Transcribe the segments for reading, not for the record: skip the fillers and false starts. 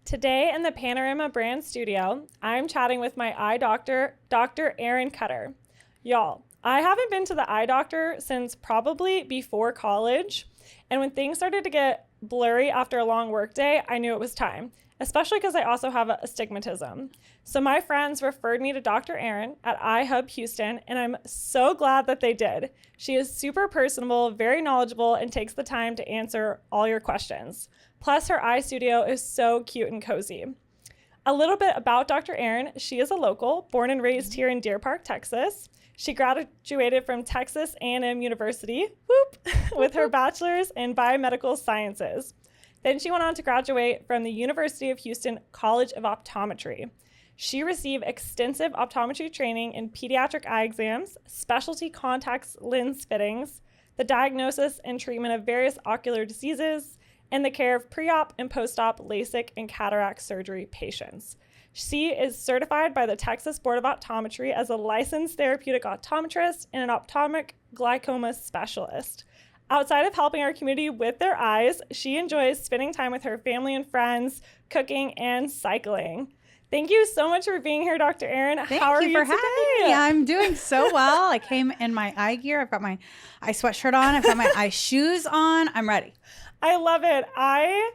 Today in the Panorama Brand Studio, I'm chatting with my eye doctor, Dr. Erin Koetter. Y'all, I haven't been to the eye doctor since probably before college, and when things started to get blurry after a long workday, I knew it was time, especially because I also have astigmatism. So my friends referred me to Dr. Erin at Hub Houston, and I'm so glad that they did. She is super personable, very knowledgeable, and takes the time to answer all your questions. Plus, her eye studio is so cute and cozy. A little bit about Dr. Erin. She is a local, born and raised here in Deer Park, Texas. She graduated from Texas A&M University, with her bachelor's in biomedical sciences. Then she went on to graduate from the University of Houston College of Optometry. She received extensive optometry training in pediatric eye exams, specialty contacts lens fittings, the diagnosis and treatment of various ocular diseases, and the care of pre-op and post-op Lasik and cataract surgery patients. She is certified by the Texas Board of Optometry as a licensed therapeutic optometrist and an ophthalmic glaucoma specialist. Outside of helping our community with their eyes, she enjoys spending time with her family and friends, cooking, and cycling. Thank you so much for being here, Dr. Erin. How are you for having me? I'm doing so well. I came in my eye gear. I've got my eye sweatshirt on. I've got my eye shoes on. I'm ready. I love it. I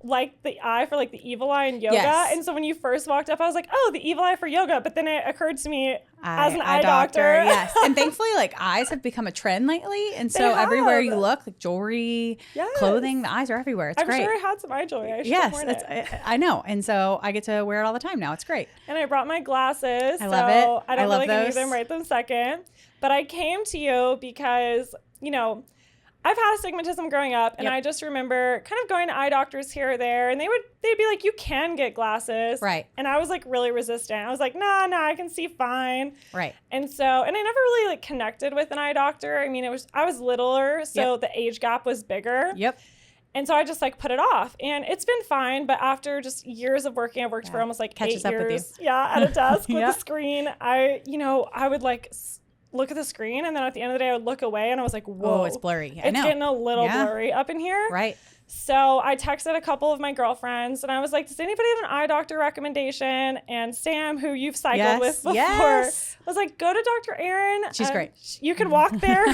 like the eye for like the evil eye in yoga. Yes. And so when you first walked up, I was like, oh, the evil eye for yoga. But then it occurred to me as an eye doctor. Yes. And thankfully, like eyes have become a trend lately. And so everywhere you look, like jewelry, clothing, the eyes are everywhere. It's great. I'm sure I had some eye jewelry. I should have worn it. I know. And so I get to wear it all the time now. It's great. And I brought my glasses. I love it. I don't really need them right this second. But I came to you because, you know, I've had astigmatism growing up, and I just remember kind of going to eye doctors here or there, and they'd be like, you can get glasses. Right. And I was like really resistant. I was like, nah, I can see fine. Right. And so, and I never really like connected with an eye doctor. I mean, I was littler, so the age gap was bigger. Yep. And so I just like put it off, and it's been fine. But after just years of working, I've worked for almost like 8 years. At a desk with a screen. I would like look at the screen, and then at the end of the day I would look away, and I was like, whoa, it's blurry. It's getting a little blurry up in here. Right. So I texted a couple of my girlfriends, and I was like, does anybody have an eye doctor recommendation? And Sam, who you've cycled with before, was like, go to Dr. Erin. She's great. You can walk there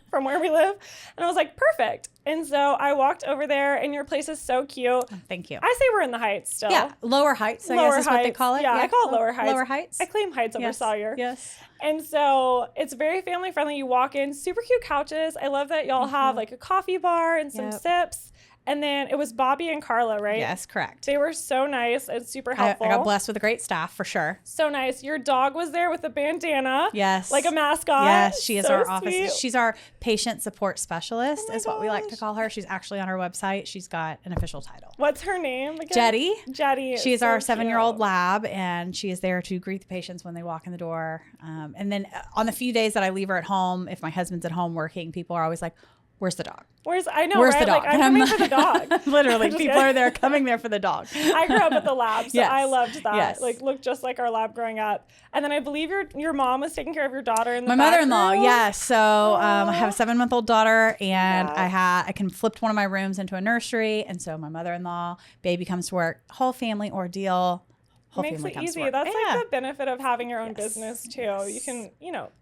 from where we live. And I was like, perfect. And so I walked over there, and your place is so cute. Oh, thank you. I say we're in the Heights still. Yeah, lower heights, I guess is what they call it. Yeah, I call it lower heights. Lower heights. I claim Heights over Sawyer. Yes. And so it's very family friendly. You walk in, super cute couches. I love that y'all have like a coffee bar and some sips. And then it was Bobby and Carla, right? Yes, correct. They were so nice and super helpful. I got blessed with a great staff for sure. So nice. Your dog was there with a bandana. Yes. Like a mascot. Yes, she is so our sweet. office. She's our patient support specialist is what we like to gosh. call her. She's actually on our website. She's got an official title. What's her name again? Jetti. Jetti. She is so our 7-year-old cute. lab, and she is there to greet the patients when they walk in the door. And then on the few days that I leave her at home, if my husband's at home working, people are always like, where's the dog? Where's the dog? Like, I'm coming for the dog. Literally, people are there coming there for the dog. I grew up at the lab, so I loved that. Yes. Like, looked just like our lab growing up. And then I believe your mom was taking care of your daughter in the My mother-in-law, yes. So I have a 7-month-old daughter, and I can flipped one of my rooms into a nursery, and so my mother-in-law, baby comes to work, whole family ordeal. Whole Makes family it comes easy. to work. That's like the benefit of having your own business too. You can,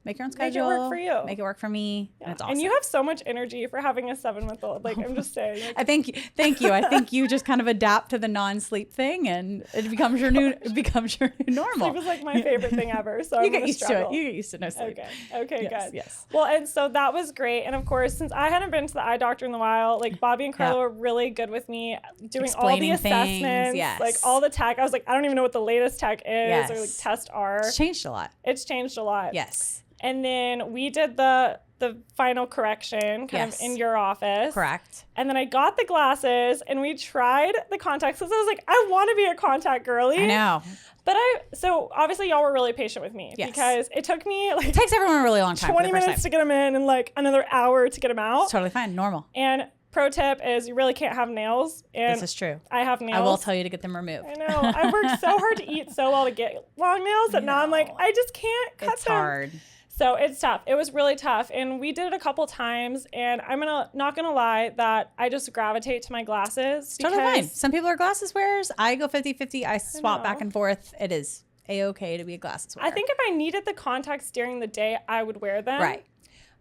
make your own schedule. Make it work for you. Make it work for me. And it's awesome. And you have so much energy for having a 7-month-old. Like, I'm just saying. Like, I thank you. I think you just kind of adapt to the non-sleep thing, and it becomes your new normal. Sleep is like my favorite thing ever. So you get used to it. You get used to no sleep. Okay, yes, good. Yes. Well, and so that was great. And of course, since I hadn't been to the eye doctor in a while, like Bobby and Carla were really good with me doing explaining all the assessments, things, like all the tech. I was like, I don't even know what the latest tech is or like tests are. It's changed a lot. It's changed a lot. Yes. And then we did the final correction kind of in your office. Correct. And then I got the glasses, and we tried the contacts because I was like, I want to be a contact girly. I know. But so obviously y'all were really patient with me because it took me like it takes everyone a really long time. 20 minutes to get them in and like another hour to get them out. It's totally fine. Normal. And pro tip is you really can't have nails. And this is true. I have nails. I will tell you to get them removed. I know. I worked so hard to eat so well to get long nails that now I'm like, I just can't cut them. It's hard. So it's tough. It was really tough. And we did it a couple times, and I'm not gonna lie that I just gravitate to my glasses. Totally fine. Some people are glasses wearers. I go 50-50. I swap back and forth. It is A-okay to be a glasses wearer. I think if I needed the contacts during the day, I would wear them. Right.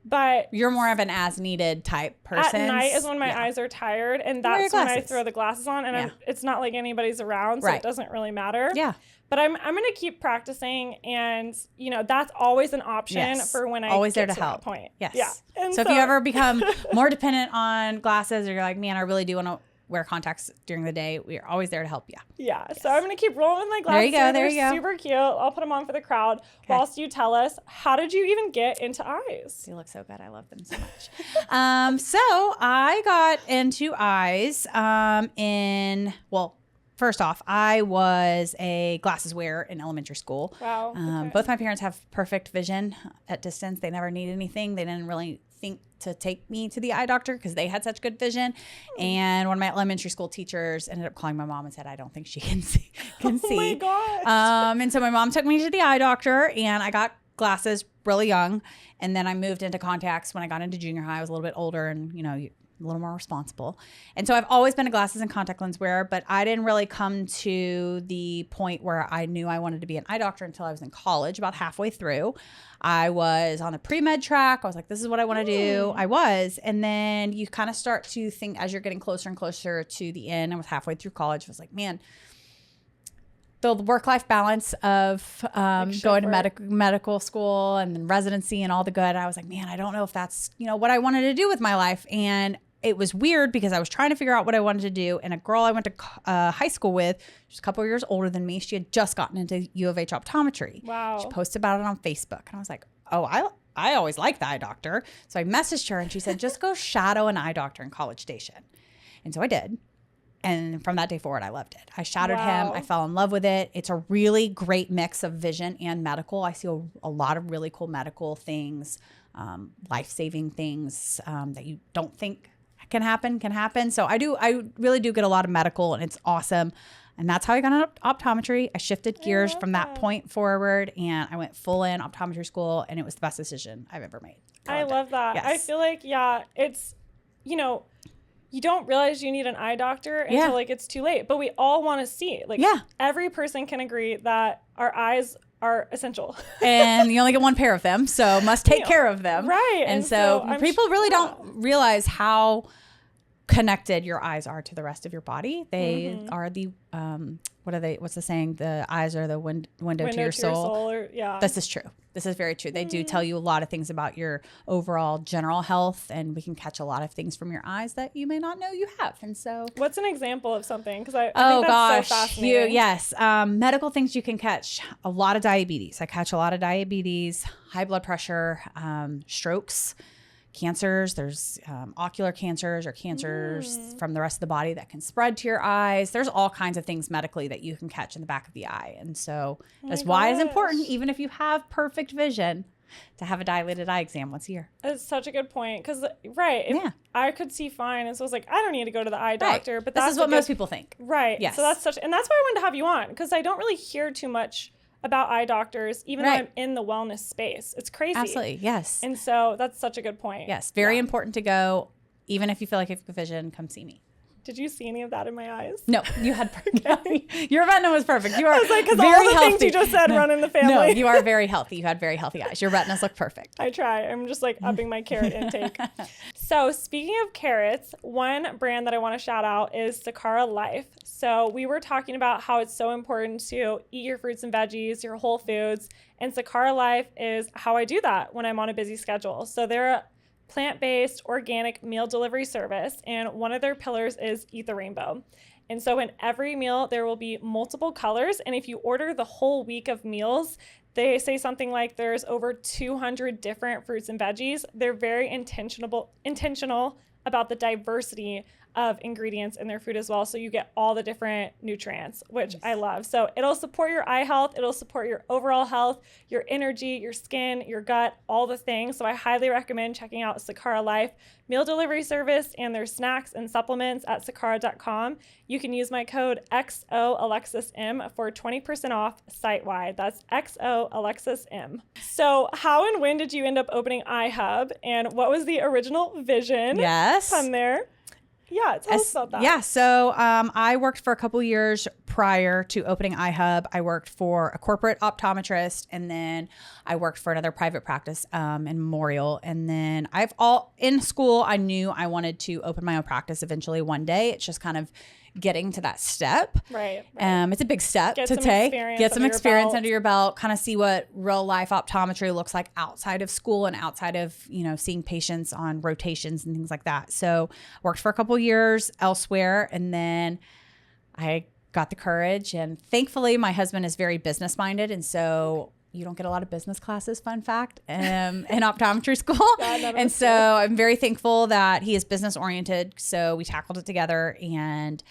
But you're more of an as needed type person. At night is when my eyes are tired, and that's when I throw the glasses on, and it's not like anybody's around, so it doesn't really matter. Yeah. But I'm going to keep practicing, and that's always an option for when I always get there to help. That point. Yes. Yeah. And so if you ever become more dependent on glasses, or you're like, man, I really do want to wear contacts during the day, we are always there to help you. Yeah. Yes. So I'm going to keep rolling with my glasses. There you go. Super cute. I'll put them on for the crowd. Whilst you tell us, how did you even get into eyes? They look so good. I love them so much. So I got into eyes first off, I was a glasses wearer in elementary school. Wow. Okay. Both my parents have perfect vision at distance. They never need anything. They didn't really think to take me to the eye doctor because they had such good vision. And one of my elementary school teachers ended up calling my mom and said, I don't think she can see. Oh my gosh. And so my mom took me to the eye doctor, and I got glasses really young. And then I moved into contacts when I got into junior high. I was a little bit older and, a little more responsible. And so I've always been a glasses and contact lens wearer, but I didn't really come to the point where I knew I wanted to be an eye doctor until I was in college, about halfway through. I was on the pre-med track. I was like, this is what I want to do. I was. And then you kind of start to think as you're getting closer and closer to the end, and was halfway through college, I was like, man, the work-life balance of going to medical school and then residency and all the good, I was like, man, I don't know if that's, what I wanted to do with my life. And it was weird because I was trying to figure out what I wanted to do. And a girl I went to high school with, she's a couple of years older than me. She had just gotten into U of H optometry. Wow. She posted about it on Facebook. And I was like, oh, I always liked the eye doctor. So I messaged her and she said, just go shadow an eye doctor in College Station. And so I did. And from that day forward, I loved it. I shadowed him. I fell in love with it. It's a really great mix of vision and medical. I see a lot of really cool medical things, life-saving things that you don't think can happen. So I really do get a lot of medical, and it's awesome. And that's how I got into optometry. I shifted gears from that point forward, and I went full in optometry school, and it was the best decision I've ever made. I love that. Yes. I feel like, it's, you don't realize you need an eye doctor until it's too late, but we all want to see. Every person can agree that our eyes are essential. And you only get one pair of them, so must take care of them. Right. And so people really don't realize how connected your eyes are to the rest of your body. They are the what's the saying? The eyes are the window to your soul. This is true. This is very true. They do tell you a lot of things about your overall general health, and we can catch a lot of things from your eyes that you may not know you have. And so, what's an example of something? Because I think that's so fascinating. Medical things you can catch. A lot of diabetes. I catch a lot of diabetes, high blood pressure, strokes, cancers. There's ocular cancers or cancers from the rest of the body that can spread to your eyes. There's all kinds of things medically that you can catch in the back of the eye. And so that's why it's important, even if you have perfect vision, to have a dilated eye exam once a year. That's such a good point. Because, I could see fine. And so I was like, I don't need to go to the eye doctor. But this is what most people think. Right. Yes. So that's and that's why I wanted to have you on. Because I don't really hear too much about eye doctors, even though I'm in the wellness space. It's crazy. Absolutely, yes. And so that's such a good point. Yes, very important to go. Even if you feel like you have vision, come see me. Did you see any of that in my eyes? No, you had your retina was perfect. You are because very all the healthy. Things you just said run in the family. No, you are very healthy. You had very healthy eyes. Your retinas look perfect. I try. I'm just upping my carrot intake. So speaking of carrots, one brand that I want to shout out is Sakara Life. So we were talking about how it's so important to eat your fruits and veggies, your whole foods, and Sakara Life is how I do that when I'm on a busy schedule. So they're a plant-based organic meal delivery service, and one of their pillars is Eat the Rainbow. And so in every meal there will be multiple colors, and if you order the whole week of meals, they say something like there's over 200 different fruits and veggies. They're very intentional about the diversity of ingredients in their food as well. So you get all the different nutrients, which I love. So it'll support your eye health. It'll support your overall health, your energy, your skin, your gut, all the things. So I highly recommend checking out Sakara Life meal delivery service and their snacks and supplements at sakara.com. You can use my code XOAlexisM for 20% off site-wide. That's XOAlexisM. So how and when did you end up opening iHub, and what was the original vision? Yes. From there? Yeah, tell us about that. Yeah, so I worked for a couple years prior to opening iHub. I worked for a corporate optometrist, and then I worked for another private practice in Memorial. And then in school, I knew I wanted to open my own practice eventually one day. It's just kind of getting to that step. Right. It's a big step to take. Get some experience under your belt, kind of see what real life optometry looks like outside of school and outside of, seeing patients on rotations and things like that. So worked for a couple years elsewhere, and then I got the courage, and thankfully my husband is very business minded, and so you don't get a lot of business classes, fun fact, in optometry school. And so I'm very thankful that he is business oriented. So we tackled it together, and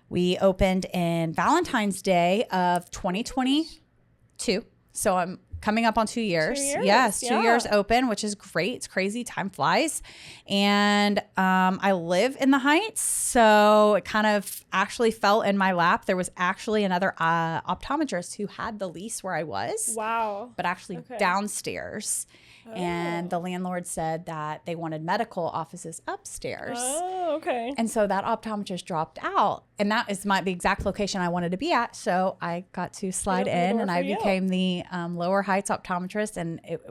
we opened in Valentine's Day of 2022. So I'm coming up on 2 years. 2 years. Yes, 2 years open, which is great. It's crazy. Time flies. And I live in the Heights, so it kind of actually fell in my lap. There was actually another optometrist who had the lease where I was. Wow. But actually downstairs. And the landlord said that they wanted medical offices upstairs. Oh, okay. And so that optometrist dropped out. And that is the exact location I wanted to be at. So I got to slide in, and I became the Lower Heights optometrist. And it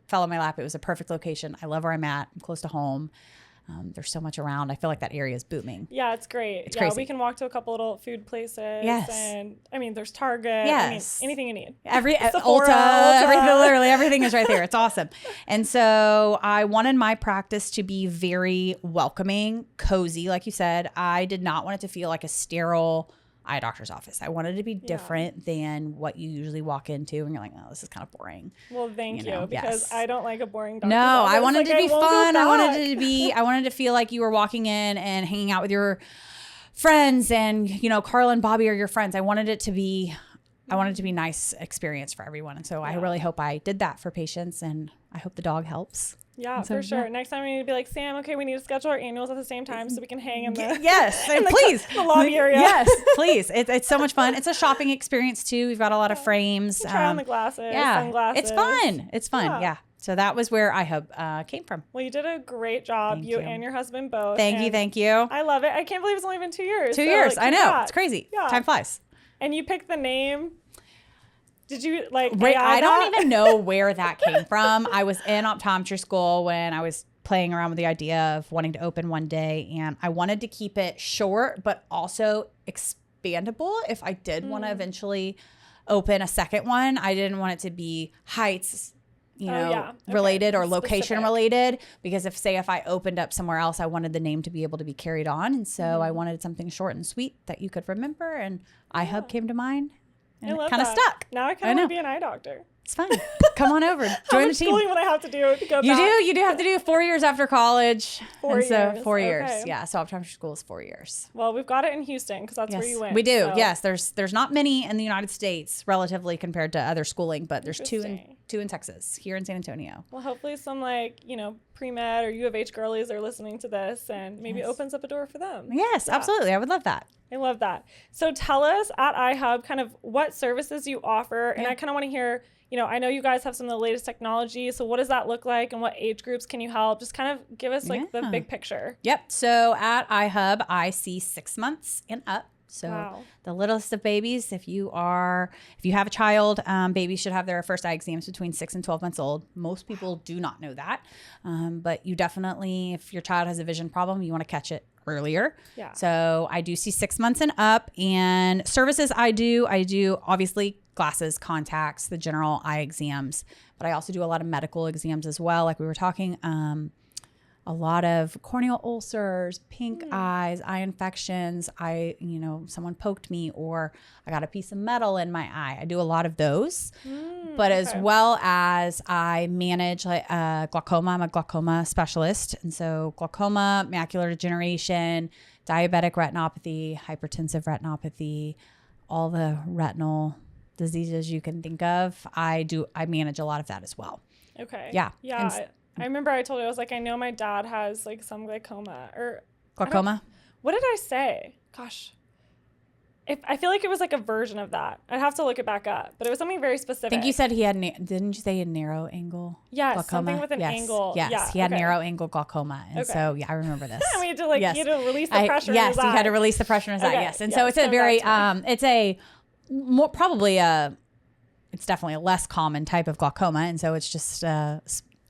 fell in my lap. It was a perfect location. I love where I'm at. I'm close to home. There's so much around. I feel like that area is booming. Yeah, it's great. It's crazy. We can walk to a couple little food places. Yes. And there's Target. Yes. Anything you need. Ulta, literally everything is right there. It's awesome. And so I wanted my practice to be very welcoming, cozy. Like you said, I did not want it to feel like a sterile eye doctor's office. I wanted it to be different than what you usually walk into and you're like, oh, this is kind of boring. Well, thank you, because I don't like a boring doctor's No, office. I wanted it to be fun. I I wanted to feel like you were walking in and hanging out with your friends, and Carla and Bobby are your friends. I wanted it to be nice experience for everyone. And so I really hope I did that for patients, and I hope the dog helps. Yeah, so, for sure. Yeah. Next time we need to be like, Sam, okay, we need to schedule our annuals at the same time so we can hang in the please the lobby area. Yes, please. It's so much fun. It's a shopping experience too. We've got a lot of frames. Try on the glasses, sunglasses. It's fun. It's fun. Yeah. So that was where iHub came from. Well, you did a great job. You and your husband both. Thank you. I love it. I can't believe it's only been 2 years. 2 years. I know. It's crazy. Yeah. Time flies. And you picked the name. Did you I don't even know where that came from. I was in optometry school when I was playing around with the idea of wanting to open one day, and I wanted to keep it short but also expandable if I did want to eventually open a second one. I didn't want it to be Heights related or location related, because if I opened up somewhere else, I wanted the name to be able to be carried on. And so I wanted something short and sweet that you could remember, and iHub came to mind. And it kind of stuck. Now I kind of want to be an eye doctor. It's fun. Come on over. Join the team. How much schooling would I have to do to go back? You do have to do 4 years after college. 4 years. So 4 years. Okay. Yeah. So optometry school is 4 years. Well, we've got it in Houston because that's where you went. We do. So. Yes. There's not many in the United States relatively compared to other schooling, but there's two in Texas, here in San Antonio. Well, hopefully some pre-med or U of H girlies are listening to this, and maybe opens up a door for them. Yes, absolutely. I would love that. I love that. So tell us at iHub kind of what services you offer. And I kind of want to hear, I know you guys have some of the latest technology. So what does that look like, and what age groups can you help? Just kind of give us the big picture. Yep. So at iHub, I see 6 months and up. So the littlest of babies, if you have a child, babies should have their first eye exams between 6 and 12 months old. Most people do not know that. But you definitely, if your child has a vision problem, you want to catch it earlier. Yeah. So I do see 6 months and up. And services I do obviously glasses, contacts, the general eye exams, but I also do a lot of medical exams as well. Like we were talking, a lot of corneal ulcers, pink eyes, eye infections. Someone poked me, or I got a piece of metal in my eye. I do a lot of those, but as well as I manage glaucoma. I'm a glaucoma specialist. And so glaucoma, macular degeneration, diabetic retinopathy, hypertensive retinopathy, all the retinal diseases you can think of. I manage a lot of that as well. Okay. Yeah. Yeah. I remember I told you, I was like, I know my dad has like some glaucoma or glaucoma. What did I say? Gosh. I feel like it was like a version of that. I'd have to look it back up, but it was something very specific. I think you said he had, didn't you say he had narrow angle glaucoma? Something with an angle. Yes, yeah, he had narrow angle glaucoma. And so, I remember this. We had to you had to release the pressure in his eye. Yes, he had to release the pressure in his eye, yes. And so it's a very, it's a more, probably it's definitely a less common type of glaucoma. And so it's just a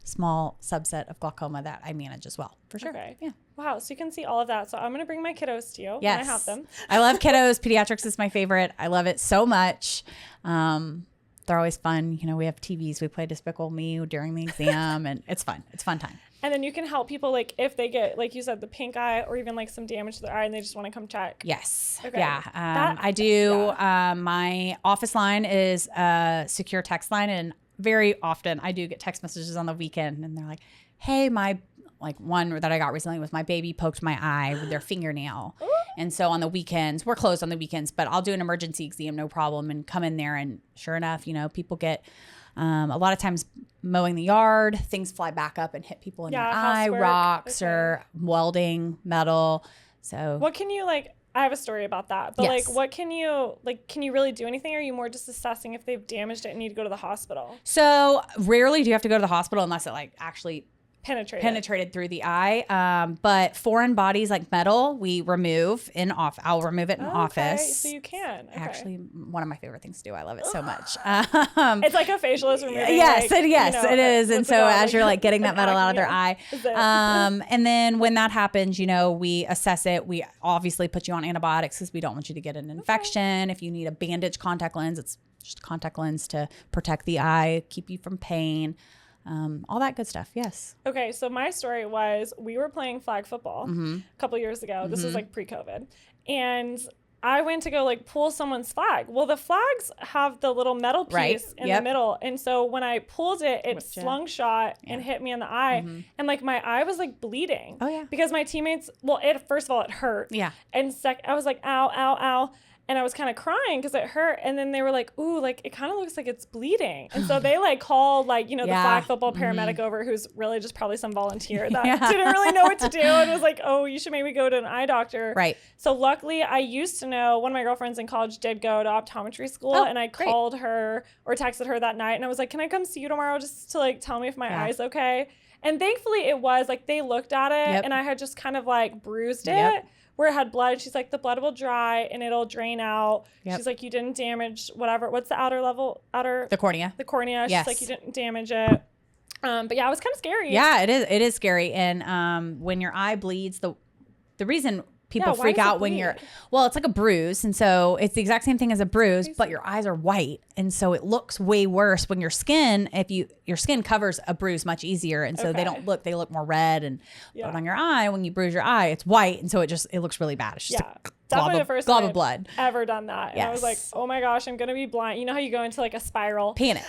small subset of glaucoma that I manage as well, for sure. Okay. Yeah. Wow. So you can see all of that. So I'm going to bring my kiddos to you when I have them. I love kiddos. Pediatrics is my favorite. I love it so much. They're always fun. We have TVs. We play Despicable Me during the exam, and it's fun. It's a fun time. And then you can help people, like, if they get, like you said, the pink eye or even, like, some damage to their eye and they just want to come check. Yes. Okay. Yeah. I do. Yeah. My office line is a secure text line, and very often I do get text messages on the weekend, and they're like, hey, one that I got recently was my baby poked my eye with their fingernail. Ooh. And so on the weekends, we're closed on the weekends, but I'll do an emergency exam, no problem, and come in there. And sure enough, people get a lot of times mowing the yard, things fly back up and hit people in the eye, rocks or welding, metal. So what can you I have a story about that, but what can you really do anything? Or are you more just assessing if they've damaged it and need to go to the hospital? So rarely do you have to go to the hospital unless it actually penetrated through the eye. But foreign bodies like metal, we remove I'll remove it in office. So you can. Okay. Actually, one of my favorite things to do. I love it so much. It's like a facialist removing. Yes, it is. And so as you're getting that metal out of their eye, and then when that happens, we assess it. We obviously put you on antibiotics because we don't want you to get an infection. If you need a bandage contact lens, it's just a contact lens to protect the eye, keep you from pain. All that good stuff. Yes. Okay. So my story was we were playing flag football a couple years ago. This was pre-COVID. And I went to go pull someone's flag. Well, the flags have the little metal piece in the middle. And so when I pulled it, it slingshot and hit me in the eye. And my eye was bleeding. Oh yeah. Because my teammates, first of all, it hurt. Yeah. And I was like, ow, ow, ow. And I was kind of crying because it hurt. And then they were like, ooh, it kind of looks like it's bleeding. And so they called the flag football paramedic over, who's really just probably some volunteer that didn't really know what to do. And was like, oh, you should maybe go to an eye doctor. Right. So luckily I used to know one of my girlfriends in college did go to optometry school. And I called her or texted her that night. And I was like, can I come see you tomorrow just to tell me if my eye's okay? And thankfully it was they looked at it and I had just kind of bruised it. Where it had blood. She's like, the blood will dry and it'll drain out. Yep. She's like, you didn't damage whatever. What's the the cornea. The cornea. Yes. She's like, you didn't damage it. But yeah, it was kind of scary. Yeah, it is. It is scary. And when your eye bleeds, the reason people freak out when it's like a bruise. And so it's the exact same thing as a bruise, but your eyes are white. And so it looks way worse when your skin covers a bruise much easier. And so they look more red. And but on your eye, when you bruise your eye, it's white. And so it looks really bad. It's just definitely the first time of blood I've ever done that. And I was like, oh my gosh, I'm going to be blind. You know how you go into a spiral? Panic.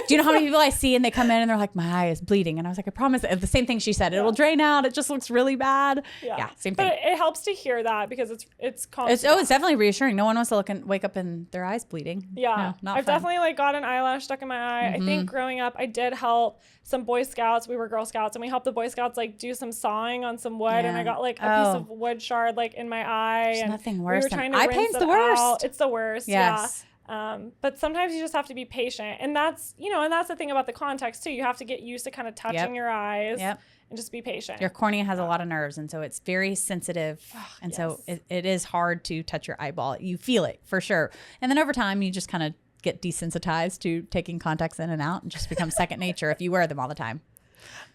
Do you know how many people I see and they come in and they're like, my eye is bleeding. And I was like, I promise. The same thing she said. It will drain out. It just looks really bad. Yeah, same thing. But it helps to hear that because it's constant. It's definitely reassuring. No one wants to wake up and their eyes bleeding. Yeah. No, I've definitely got an eyelash stuck in my eye. I think growing up, I did help some Boy Scouts. We were Girl Scouts and we helped the Boy Scouts do some sawing on some wood. And I got a piece of wood shard in my eye. There's and nothing worse than eye pain's the worst. Out. It's the worst. Yes. Yeah. But sometimes you just have to be patient. And that's the thing about the contacts too. You have to get used to kind of touching your eyes and just be patient. Your cornea has a lot of nerves. And so it's very sensitive. And so it is hard to touch your eyeball. You feel it for sure. And then over time, you just kind of get desensitized to taking contacts in and out and just become second nature if you wear them all the time.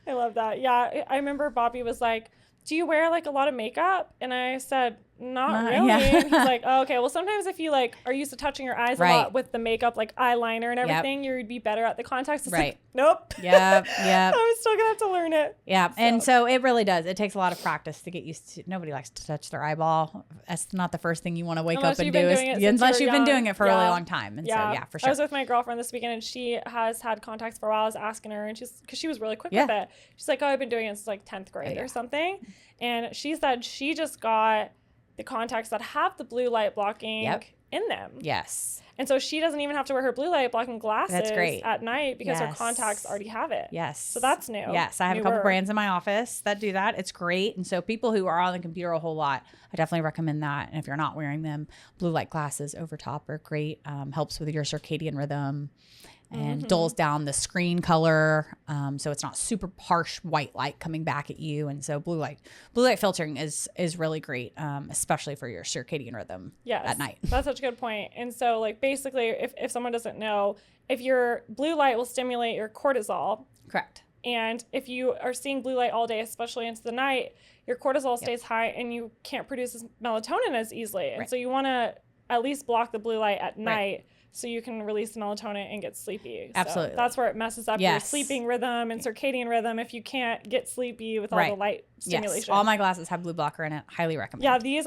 I love that. Yeah. I remember Bobby was like, do you wear a lot of makeup? And I said, not really. Yeah. And he's like, oh, okay, well, sometimes if you like are used to touching your eyes a lot with the makeup, like eyeliner and everything, you'd be better at the contacts. It's like, nope. Yep. I'm still gonna have to learn it. Yeah. And so it really does. It takes a lot of practice to get used to. Nobody likes to touch their eyeball. That's not the first thing you want to wake up and do unless you've been doing it for a really long time. And so, yeah, for sure. I was with my girlfriend this weekend and she has had contacts for a while. I was asking her and because she was really quick with it. She's like, oh, I've been doing it since like 10th grade or something. And she said she just got the contacts that have the blue light blocking in them. Yes. And so she doesn't even have to wear her blue light blocking glasses great. At night because her contacts already have it. Yes. So that's new. Yes. I have a couple brands in my office that do that. It's great. And so people who are on the computer a whole lot, I definitely recommend that. And if you're not wearing them, blue light glasses over top are great. Helps with your circadian rhythm and dulls down the screen color. So it's not super harsh white light coming back at you. And so blue light filtering is really great, especially for your circadian rhythm at night. That's such a good point. And so like basically if someone doesn't know, if your blue light will stimulate your cortisol. Correct. And if you are seeing blue light all day, especially into the night, your cortisol stays high and you can't produce melatonin as easily. And so you want to at least block the blue light at night. So you can release melatonin and get sleepy. Absolutely. So that's where it messes up your sleeping rhythm and circadian rhythm if you can't get sleepy with all the light stimulation. Yes. All my glasses have blue blocker in it. Highly recommend. Yeah, these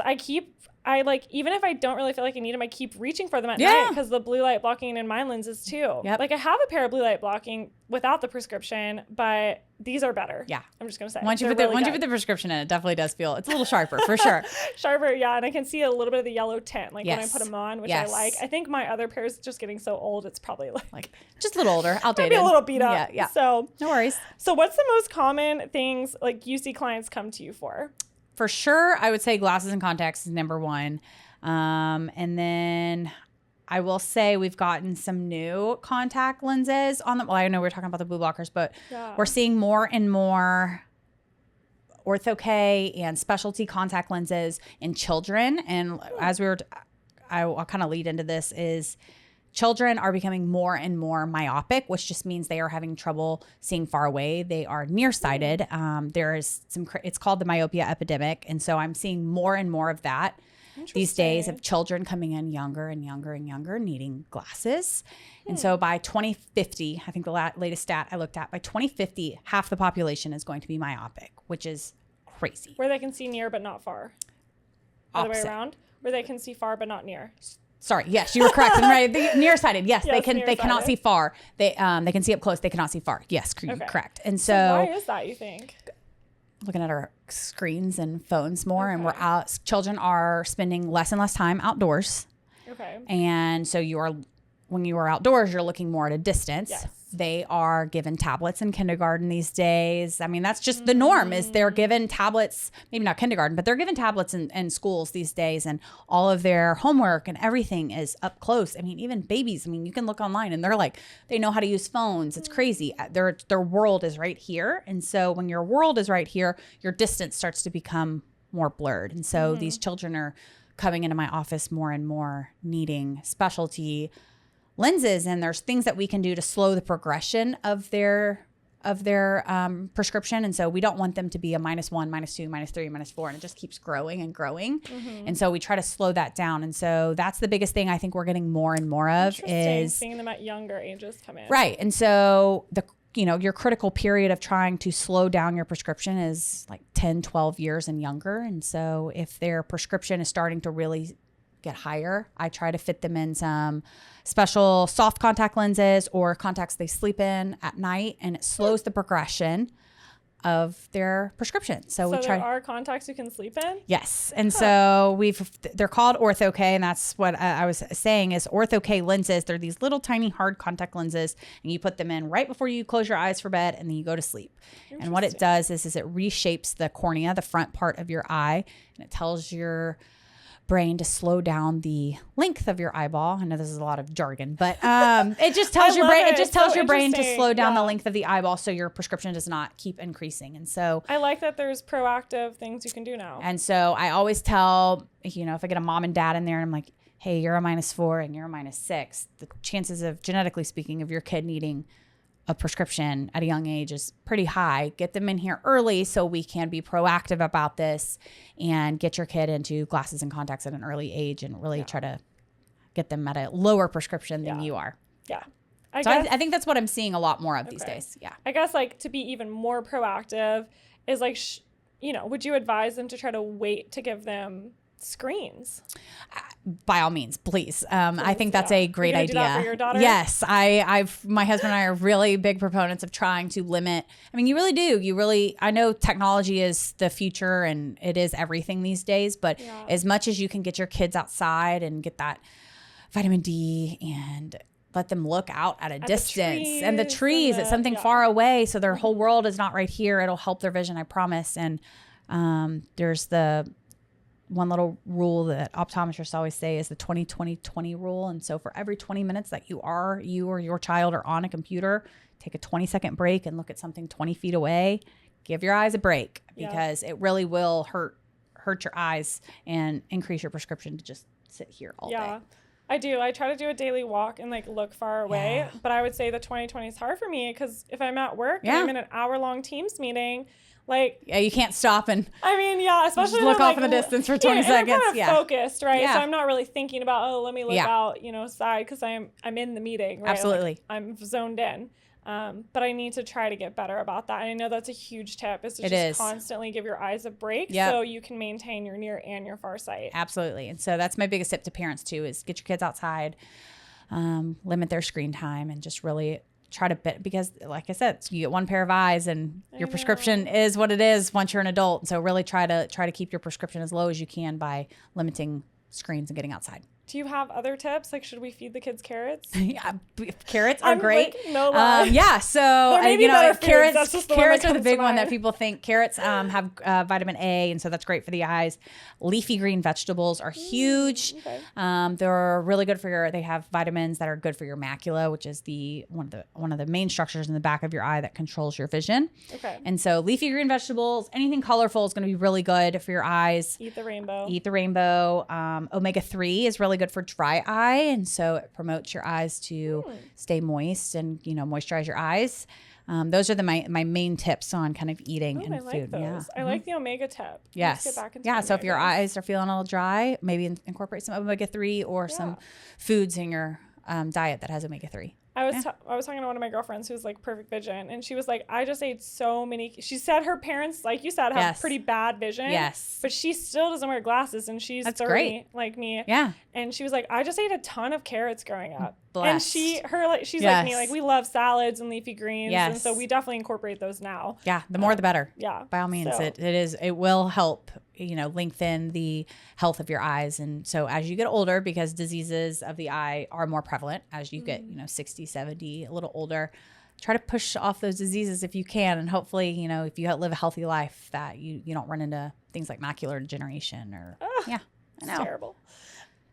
I like, even if I don't really feel like I need them, I keep reaching for them at night because the blue light blocking in my lenses too. Yep. Like I have a pair of blue light blocking without the prescription, but these are better. Yeah. I'm just going to say. Once you put the prescription in, it definitely does feel, it's a little sharper for sure. Sharper, yeah. And I can see a little bit of the yellow tint like when I put them on, which I like. I think my other pair is just getting so old, it's probably like just a little older, outdated. Maybe a little beat up. Yeah. So no worries. So what's the most common things like you see clients come to you for? For sure, I would say glasses and contacts is number one. And then I will say we've gotten some new contact lenses on them. Well, I know we're talking about the blue blockers, but we're seeing more and more Ortho-K and specialty contact lenses in children. And as I'll kind of lead into this is children are becoming more and more myopic, which just means they are having trouble seeing far away. They are nearsighted. There is it's called the myopia epidemic. And so I'm seeing more and more of that these days of children coming in younger and younger and younger needing glasses. And so by 2050, I think the latest stat I looked at, by 2050, half the population is going to be myopic, which is crazy. Where they can see near but not far. Other way around. Where they can see far but not near. Sorry. Yes, you were correct. Right. Nearsighted. Yes, they can. They cannot see far. They can see up close. They cannot see far. Yes, correct. And so why is that, you think? Looking at our screens and phones more, and we're out. Children are spending less and less time outdoors. Okay. And so when you are outdoors, you're looking more at a distance. Yes. They are given tablets in kindergarten these days. I mean, that's just the norm is they're given tablets, maybe not kindergarten, but they're given tablets in schools these days, and all of their homework and everything is up close. I mean, even babies, I mean, you can look online and they know how to use phones. It's crazy. Their world is right here. And so when your world is right here, your distance starts to become more blurred. And so these children are coming into my office more and more needing specialty lenses, and there's things that we can do to slow the progression of their prescription. And so we don't want them to be a -1, -2, -3, -4, and it just keeps growing and growing. And so we try to slow that down. And so that's the biggest thing I think we're getting more and more of is seeing them at younger ages come in. Right. And so your critical period of trying to slow down your prescription is like 10, 12 years and younger. And so if their prescription is starting to really get higher, I try to fit them in some special soft contact lenses or contacts they sleep in at night, and it slows the progression of their prescription. So there are contacts you can sleep in? Yes. And so they're called Ortho-K, and that's what I was saying is Ortho-K lenses. They're these little tiny hard contact lenses, and you put them in right before you close your eyes for bed, and then you go to sleep. And what it does is it reshapes the cornea, the front part of your eye, and it tells your brain to slow down the length of your eyeball. I know this is a lot of jargon, but it just tells your brain. It just tells your brain to slow down the length of the eyeball, so your prescription does not keep increasing. And so I like that there's proactive things you can do now. And so I always tell, if I get a mom and dad in there, and I'm like, hey, you're a -4 and you're a -6. The chances of, genetically speaking, of your kid needing a prescription at a young age is pretty high. Get them in here early so we can be proactive about this and get your kid into glasses and contacts at an early age and really try to get them at a lower prescription than you are. Yeah. I think that's what I'm seeing a lot more of these days. Yeah. I guess like to be even more proactive is like, would you advise them to try to wait to give them screens? By all means, please. I think that's a great idea. Do that for your daughter? Yes. My husband and I are really big proponents of trying to limit. I mean, you really do. I know technology is the future and it is everything these days, but as much as you can get your kids outside and get that vitamin D and let them look out at a distance and the trees at something far away. So their whole world is not right here. It'll help their vision, I promise. And there's the one little rule that optometrists always say is the 20-20-20 rule. And so for every 20 minutes that you or your child are on a computer, take a 20-second break and look at something 20 feet away. Give your eyes a break because it really will hurt your eyes and increase your prescription to just sit here all day. I do. I try to do a daily walk and like look far away, but I would say the 20-20 is hard for me because if I'm at work and I'm in an hour-long Teams meeting, like you can't stop and especially just look off in the distance for 20 seconds. I'm kind of focused, right? So I'm not really thinking about let me look out, side because I'm in the meeting, right? Absolutely, like, I'm zoned in. But I need to try to get better about that. And I know that's a huge tip is to just constantly give your eyes a break so you can maintain your near and your far sight. Absolutely. And so that's my biggest tip to parents too, is get your kids outside, limit their screen time and just really try to because like I said, you get one pair of eyes and your prescription is what it is once you're an adult. So really try to keep your prescription as low as you can by limiting screens and getting outside. Do you have other tips? Like, should we feed the kids carrots? Carrots are great. Like, no lie. So carrots are the big one that people think. Carrots have vitamin A, and so that's great for the eyes. Leafy green vegetables are huge. Okay. They're really good for they have vitamins that are good for your macula, which is one of the main structures in the back of your eye that controls your vision. Okay. And so leafy green vegetables, anything colorful is going to be really good for your eyes. Eat the rainbow. Omega-3 is really good for dry eye, and so it promotes your eyes to stay moist and moisturize your eyes. Those are my main tips on kind of eating and food. Those. I like the omega tip. Yes. Let's get back into so if your eyes are feeling a little dry, maybe incorporate some omega-3 or some foods in your diet that has omega-3. I was talking to one of my girlfriends who's like perfect vision, and she was like, I just ate so many. She said her parents, like you said, have pretty bad vision. Yes. But she still doesn't wear glasses, and she's 30 great. like me. Yeah. And she was like, I just ate a ton of carrots growing up. Blessed. And she's like me, like we love salads and leafy greens, and so we definitely incorporate those now. Yeah, the more the better. Yeah. By all means, it will help lengthen the health of your eyes. And so as you get older, because diseases of the eye are more prevalent as you get 60, 70, a little older, try to push off those diseases if you can. And hopefully, if you live a healthy life, that you don't run into things like macular degeneration or I know. It's terrible.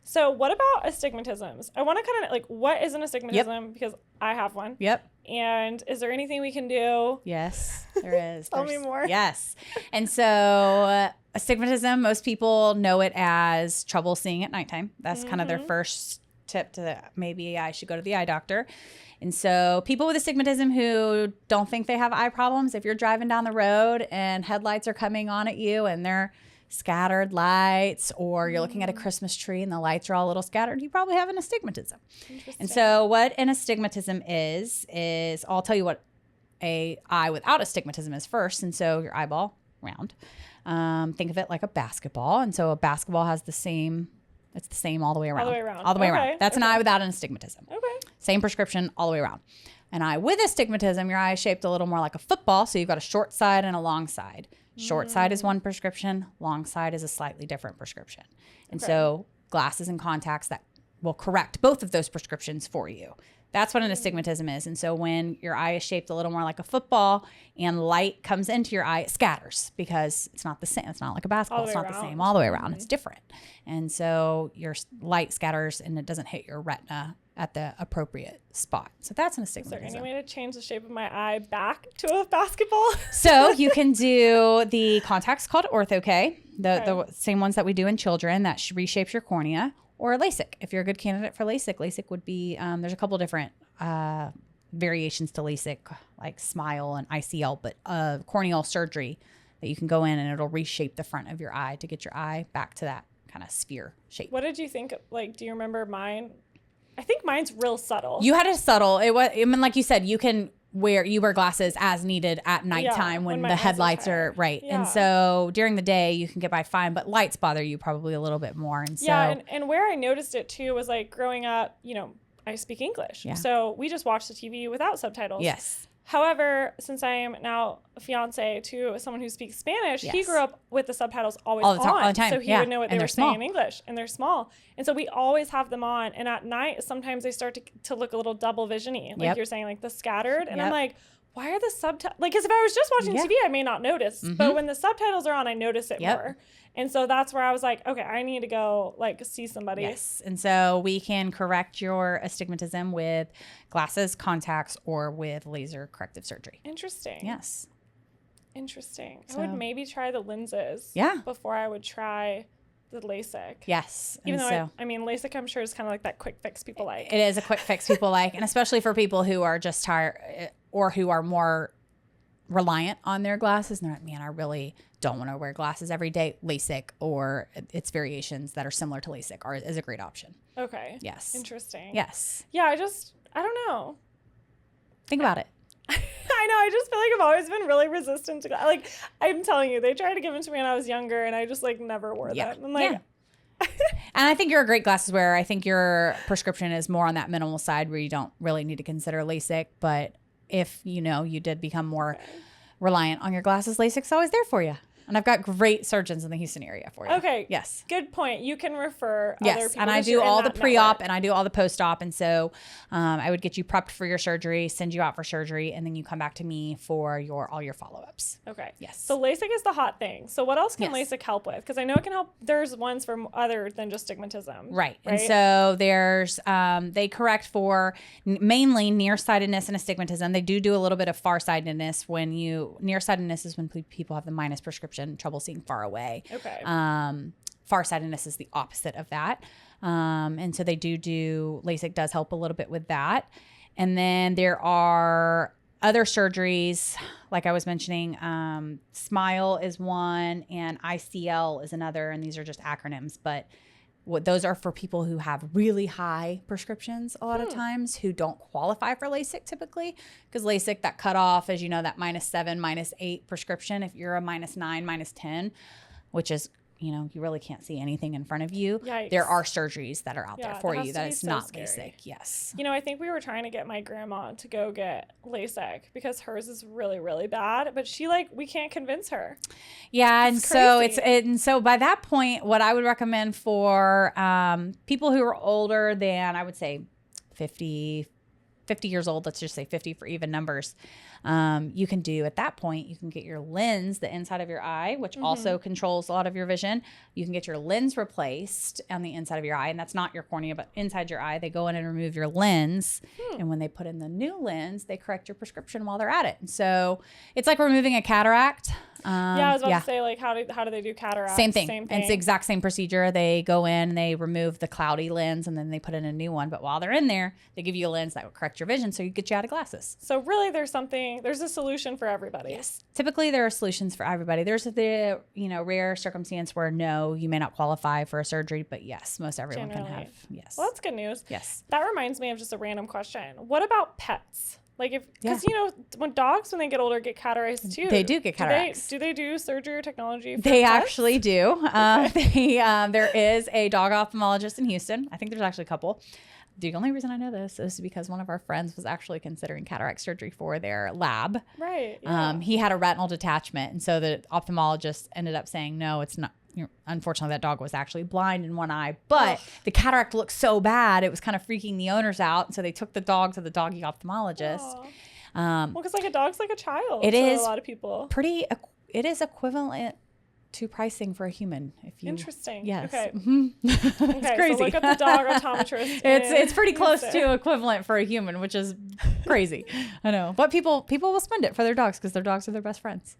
So what about astigmatisms? I want to kind of like, what is an astigmatism? Because I have one. Yep. And is there anything we can do? Yes, there is. Tell me more. Yes. And so astigmatism, most people know it as trouble seeing at nighttime. That's kind of their first tip to maybe I should go to the eye doctor. And so people with astigmatism who don't think they have eye problems, if you're driving down the road and headlights are coming on at you and they're scattered lights, or you're looking at a Christmas tree and the lights are all a little scattered, you probably have an astigmatism. And so what an astigmatism is I'll tell you what a eye without astigmatism is first. And so your eyeball round, think of it like a basketball. And so a basketball has it's the same all the way around. All the way around. That's an eye without an astigmatism. Okay. Same prescription all the way around. An eye with astigmatism, your eye is shaped a little more like a football. So you've got a short side and a long side. Short side is one prescription. Long side is a slightly different prescription. And so glasses and contacts that will correct both of those prescriptions for you. That's what an astigmatism is. And so when your eye is shaped a little more like a football and light comes into your eye, it scatters because it's not the same. It's not like a basketball. It's not the same all the way around. It's different. And so your light scatters and it doesn't hit your retina at the appropriate spot. So that's an astigmatism. Is there any way to change the shape of my eye back to a basketball? So you can do the contacts called Ortho-K, the same ones that we do in children that reshapes your cornea, or LASIK. If you're a good candidate for LASIK, LASIK would be, there's a couple different variations to LASIK, like SMILE and ICL, but corneal surgery that you can go in and it'll reshape the front of your eye to get your eye back to that kind of sphere shape. What did you think? Like, do you remember mine? I think mine's real subtle. You had a subtle. It was. I mean, like you said, you wear glasses as needed at nighttime when the headlights are right. Yeah. And so during the day you can get by fine, but lights bother you probably a little bit more. And so and where I noticed it too was like growing up, you know, I speak English. Yeah. So we just watched the TV without subtitles. Yes. However, since I am now a fiance to someone who speaks Spanish, he grew up with the subtitles always on. All the time. So he would know what they were saying in English, and they're small. And so we always have them on. And at night, sometimes they start to look a little double vision-y, like you're saying, like the scattered. And I'm like, why are the subtitles? Like, because if I was just watching TV, I may not notice. But when the subtitles are on, I notice it more. And so that's where I was like, okay, I need to go like see somebody. Yes. And so we can correct your astigmatism with glasses, contacts, or with laser corrective surgery. Interesting. Yes. Interesting. So, I would maybe try the lenses before I would try the Lasik. Yes. Even though, I mean, Lasik, I'm sure, is kind of like that quick fix people like. It is a quick fix people like, and especially for people who are just tired or who are more reliant on their glasses. And they're like, man, I really don't want to wear glasses every day. Lasik or its variations that are similar to Lasik is a great option. Okay. Yes. Interesting. Yes. Yeah, I don't know. Think about it. I know. I just feel like I've always been really resistant to like. I'm telling you, they tried to give them to me when I was younger, and I just like never wore them. I'm like, and I think you're a great glasses wearer. I think your prescription is more on that minimal side where you don't really need to consider LASIK. But if you did become more reliant on your glasses, LASIK's always there for you. And I've got great surgeons in the Houston area for you. Okay. Yes. Good point. You can refer other people. And I do all the pre-op and I do all the post-op. And so I would get you prepped for your surgery, send you out for surgery, and then you come back to me for all your follow-ups. Okay. Yes. So LASIK is the hot thing. So what else can LASIK help with? Because I know it can help. There's ones for other than just stigmatism. Right. And so there's, they correct for mainly nearsightedness and astigmatism. They do a little bit of farsightedness nearsightedness is when people have the minus prescription, trouble seeing far away. Okay. Farsightedness is the opposite of that. And so they do LASIK does help a little bit with that. And then there are other surgeries, like I was mentioning, SMILE is one and ICL is another. And these are just acronyms, but those are for people who have really high prescriptions a lot of times who don't qualify for LASIK typically, because LASIK, that cutoff, as you know, that -7, -8 prescription, if you're a -9, -10, which is, you really can't see anything in front of you. Yikes. There are surgeries that are out there for you that is not scary. LASIK. Yes. I think we were trying to get my grandma to go get LASIK because hers is really, really bad, but we can't convince her. Yeah. And so by that point, what I would recommend for people who are older than, I would say 50 years old, let's just say 50 for even numbers, you can do at that point, you can get your lens, the inside of your eye, which also controls a lot of your vision. You can get your lens replaced on the inside of your eye, and that's not your cornea, but inside your eye. They go in and remove your lens, and when they put in the new lens, they correct your prescription while they're at it. And so it's like removing a cataract. I was about to say, like, how do they do cataracts? Same thing. It's the exact same procedure. They go in, they remove the cloudy lens, and then they put in a new one. But while they're in there, they give you a lens that will correct your vision, so you get you out of glasses. So really, there's a solution for everybody. Yes. Typically, there are solutions for everybody. There's the rare circumstance where no, you may not qualify for a surgery, but yes, most everyone can have. Yes. Well, that's good news. Yes. That reminds me of just a random question. What about pets? Like because when dogs, when they get older, get cataracts too. They do get cataracts. Do they do surgery or technology for They pets? actually do. There is a dog ophthalmologist in Houston. I think there's actually a couple. The only reason I know this is because one of our friends was actually considering cataract surgery for their lab. Right. Yeah. He had a retinal detachment. And so the ophthalmologist ended up saying, no, it's not. Unfortunately, that dog was actually blind in one eye, but the cataract looked so bad, it was kind of freaking the owners out. And so they took the dog to the doggy ophthalmologist. Well, because like a dog's like a child. It is a lot of people. It is equivalent to pricing for a human. Interesting. Yes. Okay. It's crazy. So look up the dog optometrist. It's pretty close to equivalent for a human, which is crazy. I know, but people will spend it for their dogs because their dogs are their best friends.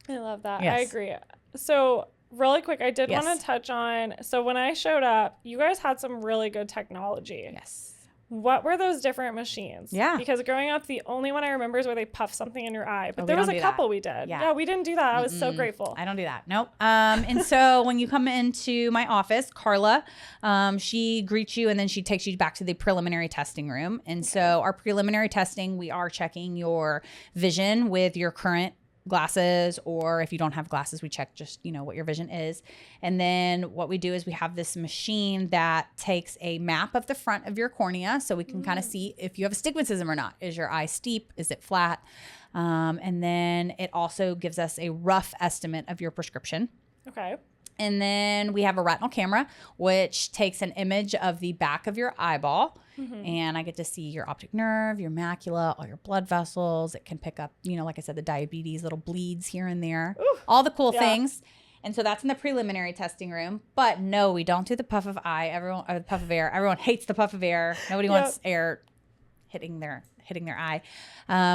I love that. Yes. I agree. So really quick, I did want to touch on. So when I showed up, you guys had some really good technology. Yes. what were those different machines? Yeah. Because growing up, the only one I remember is where they puff something in your eye. But we there was don't a do couple that. we did. Yeah. Yeah, we didn't do that. I was so grateful. I don't do that. Nope. And so when you come into my office, Carla, she greets you and then she takes you back to the preliminary testing room. And so our preliminary testing, we are checking your vision with your current glasses, or if you don't have glasses, we check just, what your vision is. And then what we do is we have this machine that takes a map of the front of your cornea so we can kind of see if you have astigmatism or not. Is your eye steep? Is it flat? And then it also gives us a rough estimate of your prescription. Okay. And then we have a retinal camera, which takes an image of the back of your eyeball. And I get to see your optic nerve, your macula, all your blood vessels. It can pick up, like I said, the diabetes, little bleeds here and there, all the cool things. And so that's in the preliminary testing room. But no, we don't do the puff of air. Everyone hates the puff of air. Nobody wants air hitting their eye.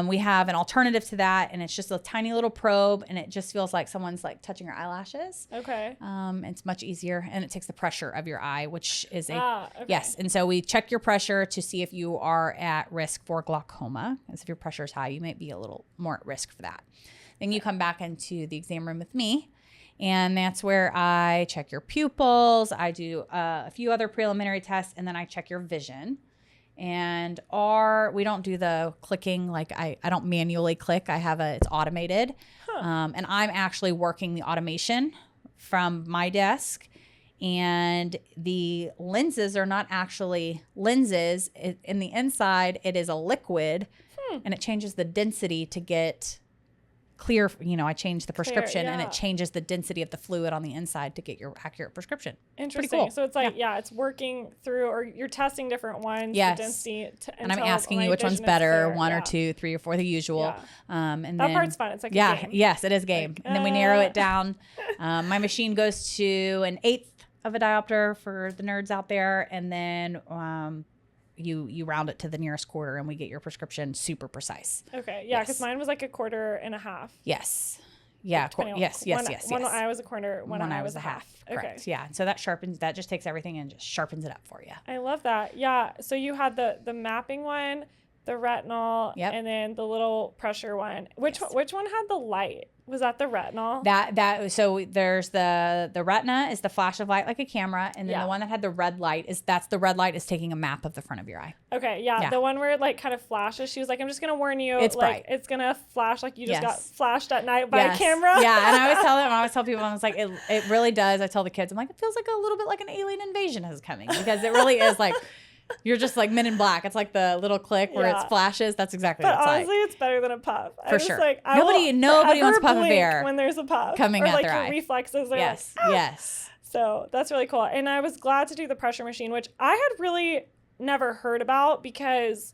We have an alternative to that, and it's just a tiny little probe, and it just feels like someone's like touching your eyelashes. Okay. It's much easier, and it takes the pressure of your eye, which is okay. Yes. And so we check your pressure to see if you are at risk for glaucoma. Because if your pressure is high, you might be a little more at risk for that. Then you come back into the exam room with me. And that's where I check your pupils. I do a few other preliminary tests, and then I check your vision. And we don't do the clicking, like I don't manually click. It's automated. And I'm actually working the automation from my desk. And the lenses are not actually lenses. In the inside, it is a liquid, and it changes the density to get clear. I change the prescription and it changes the density of the fluid on the inside to get your accurate prescription. Interesting. Pretty cool. So it's like, it's working through, or you're testing different ones. Yes. The density And I'm asking you which one's better, one or two, 3 or 4, the usual. And that part's fun. It's like a game. Yes, it is a game. And then we narrow it down. My machine goes to an 1/8 of a diopter for the nerds out there. And then you round it to the nearest quarter, and we get your prescription super precise. Okay. Yeah, because mine was like 1.25. Yes. Yeah. Yes. One eye was a quarter, one eye was a half. Correct. Okay. Yeah. So that just takes everything and just sharpens it up for you. I love that. Yeah. So you had the mapping one, the retinal, and then the little pressure one. Which one had the light? Was that the retinal? So there's the retina is the flash of light like a camera, and then the one that had the red light is taking a map of the front of your eye. Okay, yeah. The one where it like kind of flashes. She was like, I'm just gonna warn you, it's bright. It's gonna flash like you just got flashed at night by a camera. Yeah, and I always tell people, I was like, it really does. I tell the kids, I'm like, it feels like a little bit like an alien invasion is coming, because it really is like. You're just like Men in Black. It's like the little click where it flashes. That's exactly what it's like. But honestly, it's better than a puff. For sure. Like, nobody wants puff of air when there's a puff coming at their eye. Reflexes are yes. So that's really cool. And I was glad to do the pressure machine, which I had really never heard about, because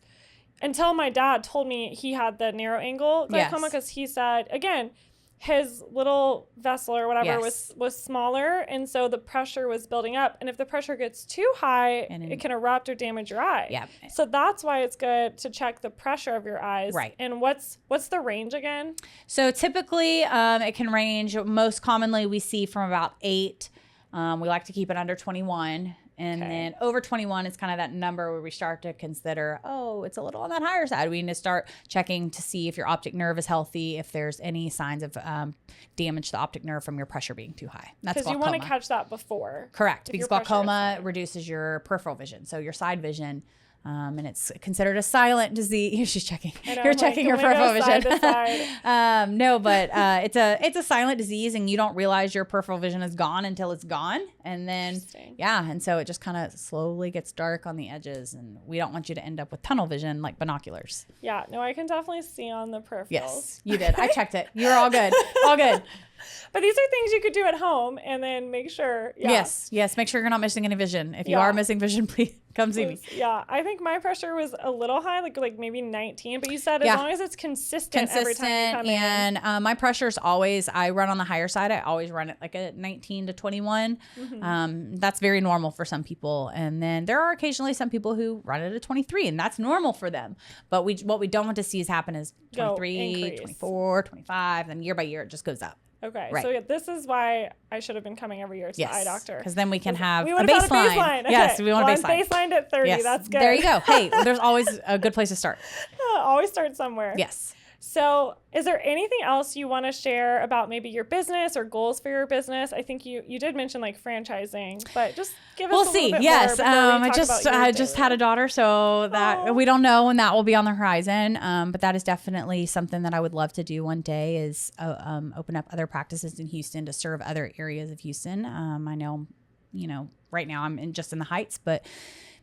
until my dad told me he had the narrow angle glaucoma, because he said, again, his little vessel or whatever was smaller, and so the pressure was building up, and if the pressure gets too high, it can erupt or damage your eye. Yeah. So that's why it's good to check the pressure of your eyes. Right. And what's the range again? So typically it can range, most commonly we see from about 8. We like to keep it under 21. And then over 21 is kind of that number where we start to consider, it's a little on that higher side. We need to start checking to see if your optic nerve is healthy, if there's any signs of damage to the optic nerve from your pressure being too high. That's because you want to catch that before. Correct, because glaucoma reduces your peripheral vision, so your side vision. And it's considered a silent disease. She's checking. You're checking your peripheral vision. No, but it's a silent disease, and you don't realize your peripheral vision is gone until it's gone. And then and so it just kind of slowly gets dark on the edges, and we don't want you to end up with tunnel vision like binoculars. Yeah, no, I can definitely see on the peripherals. Yes, you did. I checked it. You're all good. All good. But these are things you could do at home, and then make sure. Yeah. Yes. Make sure you're not missing any vision. If you are missing vision, please come see me. Yeah, I think my pressure was a little high, like maybe 19. But you said as long as it's consistent every time you come in. And my pressure is always, I run on the higher side. I always run it like a 19 to 21. That's very normal for some people. And then there are occasionally some people who run it at 23, and that's normal for them. But what we don't want to see happen is 23, 24, 25, then year by year it just goes up. Okay. Right. So this is why I should have been coming every year to the eye doctor. Because then we can have we a would have baseline. had a baseline. Okay. Yes, we want a I'm baseline. baselined at 30. Yes. That's good. There you go. Hey, there's always a good place to start. Always start somewhere. Yes. So is there anything else you want to share about maybe your business or goals for your business? I think you did mention like franchising, but just give us a little bit Yes. more before we talk about I your just daily had a life. daughter, so that we don't know when that will be on the horizon. But that is definitely something that I would love to do one day is open up other practices in Houston to serve other areas of Houston. I know, right now I'm just in the Heights, but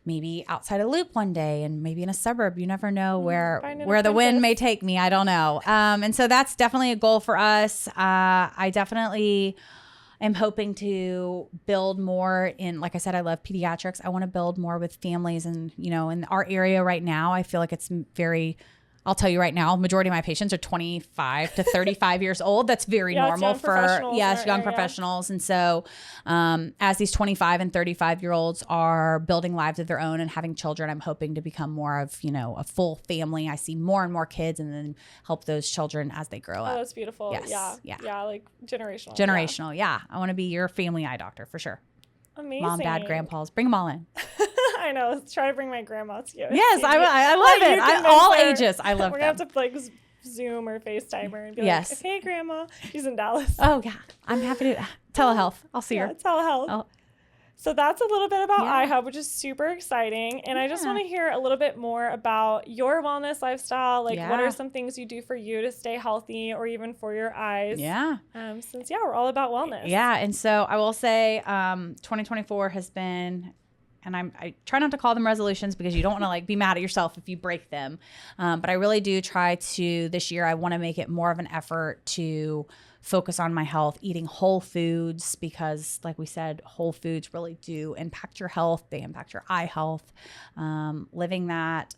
maybe outside of Loop one day and maybe in a suburb. You never know where the wind may take me. I don't know. And so that's definitely a goal for us. I definitely am hoping to build more in, like I said, I love pediatrics. I want to build more with families and, in our area right now, I feel like it's I'll tell you right now, majority of my patients are 25 to 35 years old. That's very normal for young professionals. And so as these 25 and 35-year-olds are building lives of their own and having children, I'm hoping to become more of, a full family. I see more and more kids and then help those children as they grow up. Oh, that's beautiful. Yes. Yeah, like generational. Generational, yeah. I want to be your family eye doctor for sure. Amazing. Mom, dad, grandpas, bring them all in. I know. Let's try to bring my grandma to you. Yes, I love it. All ages. I love We're them. going to have to like Zoom or FaceTime her and be like, hey, grandma. She's in Dallas. Oh, yeah. I'm happy to. Telehealth. I'll see her. Telehealth. Oh. So that's a little bit about iHub, which is super exciting. And I just want to hear a little bit more about your wellness lifestyle. Like, what are some things you do for you to stay healthy or even for your eyes? Yeah. Since, we're all about wellness. Yeah. And so I will say 2024 has been, and I try not to call them resolutions because you don't want to be mad at yourself if you break them. But I really do try to, this year, I want to make it more of an effort to focus on my health, eating whole foods, because like we said, whole foods really do impact your health. They impact your eye health. Living that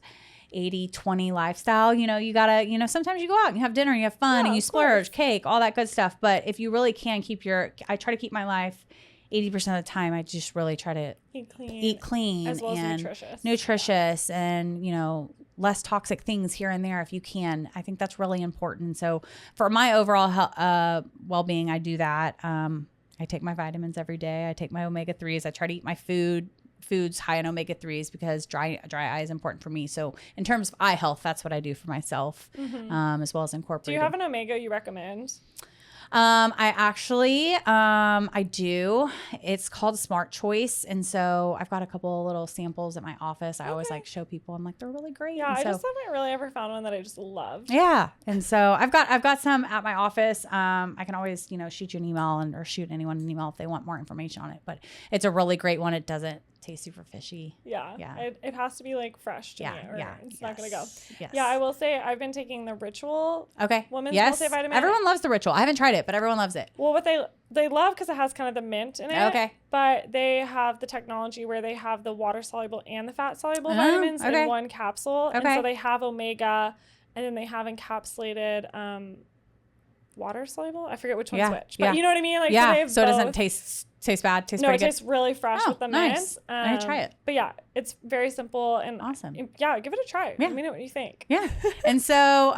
80-20 lifestyle, you gotta, sometimes you go out and you have dinner, you have fun and you splurge, cake, all that good stuff. But if you really can I try to keep my life 80% of the time, I just really try to eat clean as well and as nutritious and, less toxic things here and there if you can. I think that's really important. So for my overall well-being, I do that. I take my vitamins every day. I take my omega-3s. I try to eat my foods high in omega-3s because dry eye is important for me. So in terms of eye health, that's what I do for myself, as well as incorporating. Do you have an omega you recommend? I actually, I do. It's called Smart Choice. And so I've got a couple little samples at my office. I always show people. I'm like, they're really great. Yeah, and I just haven't really ever found one that I just loved. Yeah. And so I've got some at my office. I can always, shoot you an email or shoot anyone an email if they want more information on it, but it's a really great one. It doesn't taste super fishy. Yeah. It has to be fresh to me or it's not going to go. Yes. Yeah, I will say I've been taking the Ritual Women's Multivitamin. Everyone loves the Ritual. I haven't tried it, but everyone loves it. Well, what they love because it has kind of the mint in it. Okay. But they have the technology where they have the water soluble and the fat soluble vitamins in one capsule. Okay. And so they have omega and then they have encapsulated water soluble. I forget which one's which. But you know what I mean? So it doesn't taste bad. Tastes pretty good. It tastes really fresh with the mint. Nice. I'm gonna try it. But yeah, it's very simple and awesome. Yeah, give it a try. Let me know what you think. Yeah. And so,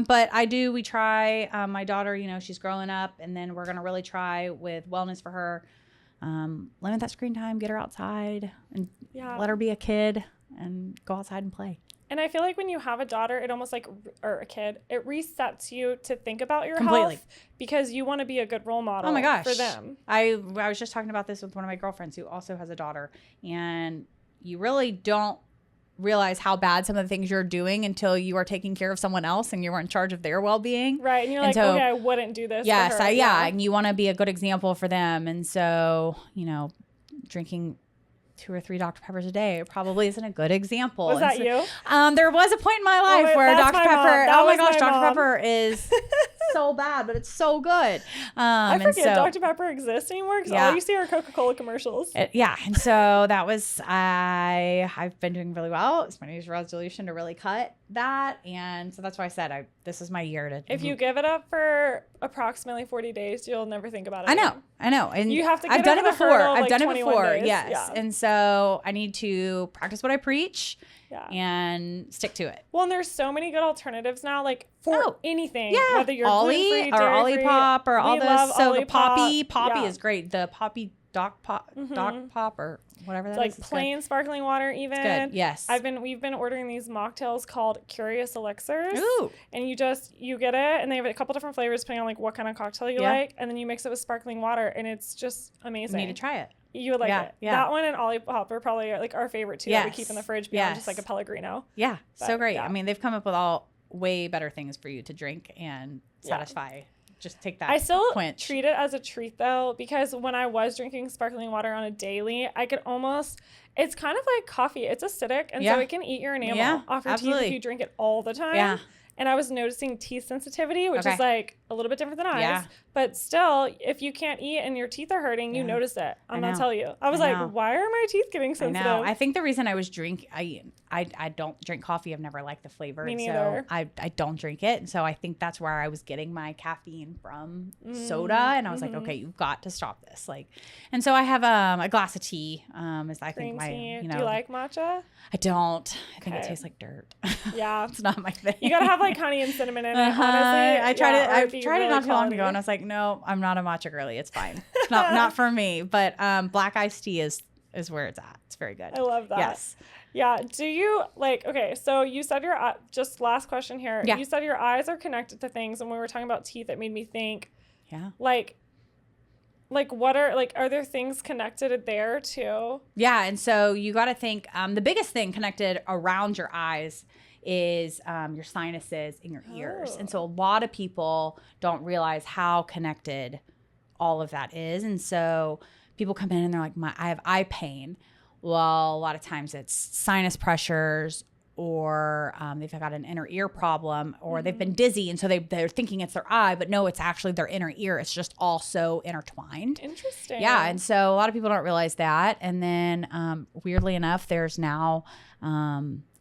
but we try, my daughter, she's growing up, and then we're gonna really try with wellness for her. Limit that screen time, get her outside, and let her be a kid and go outside and play. And I feel like when you have a daughter, it almost or a kid, it resets you to think about your completely health because you want to be a good role model for them. I was just talking about this with one of my girlfriends who also has a daughter, and you really don't realize how bad some of the things you're doing until you are taking care of someone else and you're in charge of their well-being. Right. And you're like, okay, I wouldn't do this. Yes. For her. And you want to be a good example for them. And so, drinking 2 or 3 Dr. Peppers a day probably isn't a good example. Was that you? There was a point in my life where Dr. Pepper, oh my gosh, Dr. Pepper is so bad, but it's so good. I forget Dr. Pepper exists anymore because all you see are Coca-Cola commercials. And so that was, I've been doing really well. It's my New Year's resolution to really cut that. And so that's why I said this is my year to. If you give it up for approximately 40 days, you'll never think about it I know. again. I know. And You have to get I've done over it the before. hurdle of, I've like, done it 21 before. days. Yes. Yeah. And so I need to practice what I preach Yeah. and stick to it. Well, and there's so many good alternatives now, like for anything. Yeah. Whether you're Ollie gluten-free, or dairy-free. Olipop or all We those. love So the Olipop. Poppy Yeah. is great. The Poppy Doc Pop or whatever that It's is. like plain sparkling water even. It's good. Yes. We've been ordering these mocktails called Curious Elixirs. Ooh. And you get it, and they have a couple different flavors depending on like what kind of cocktail you like, and then you mix it with sparkling water, and it's just amazing. You need to try it. You would like it. Yeah. That one and Olipop are probably like our favorite too that we keep in the fridge beyond just like a Pellegrino. Yeah. But, so great. yeah. I mean, they've come up with all way better things for you to drink and satisfy. Just take that. I still quench. treat it as a treat though, because when I was drinking sparkling water on a daily, I could almost, it's kind of like coffee. It's acidic, and so it can eat your enamel off your teeth if you drink it all the time. Yeah. And I was noticing teeth sensitivity, which is like a little bit different than eyes. Yeah. But still, if you can't eat and your teeth are hurting, you notice it. I'm going to tell you. I was like, why are my teeth getting sensitive? I know. I think the reason I was I don't drink coffee. I've never liked the flavor. Me neither. So I don't drink it. And so I think that's where I was getting my caffeine from soda. And I was like, okay, you've got to stop this. And so I have a glass of tea. Is I think my, tea. you know. Do you like matcha? I don't. I think it tastes like dirt. Yeah. It's not my thing. You got to have like honey and cinnamon in it, honestly. I tried it not too long quality. ago, and I was like, no, I'm not a matcha girly. It's fine. It's not for me. But black iced tea is where it's at. It's very good. I love that. Yes. Yeah. Do you okay, so you said just last question here. Yeah. You said your eyes are connected to things, and when we were talking about teeth, it made me think, like what are there things connected there too? Yeah. And so you got to think the biggest thing connected around your eyes is your sinuses and your ears. And so a lot of people don't realize how connected all of that is. And so people come in and they're like, I have eye pain. Well, a lot of times it's sinus pressures, or they've got an inner ear problem, or they've been dizzy. And so they're thinking it's their eye, but no, it's actually their inner ear. It's just all so intertwined. Interesting. Yeah. And so a lot of people don't realize that. And then weirdly enough, there's now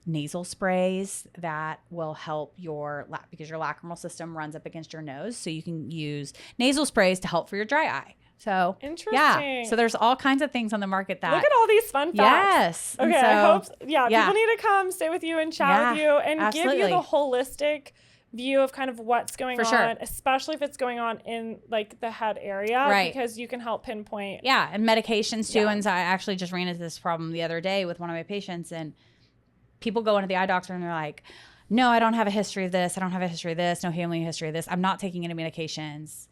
nasal sprays that will help because your lacrimal system runs up against your nose. So you can use nasal sprays to help for your dry eye. So interesting. Yeah. So there's all kinds of things on the market that. Look at all these fun facts. Yes. Okay. So, I hope. Yeah. People need to come stay with you and chat with you and give you the holistic view of kind of what's going on, especially if it's going on in like the head area, because you can help pinpoint. Yeah, and medications too. And so I actually just ran into this problem the other day with one of my patients, and people go into the eye doctor and they're like, no, I don't have a history of this. I don't have a history of this. No family history of this. I'm not taking any medications.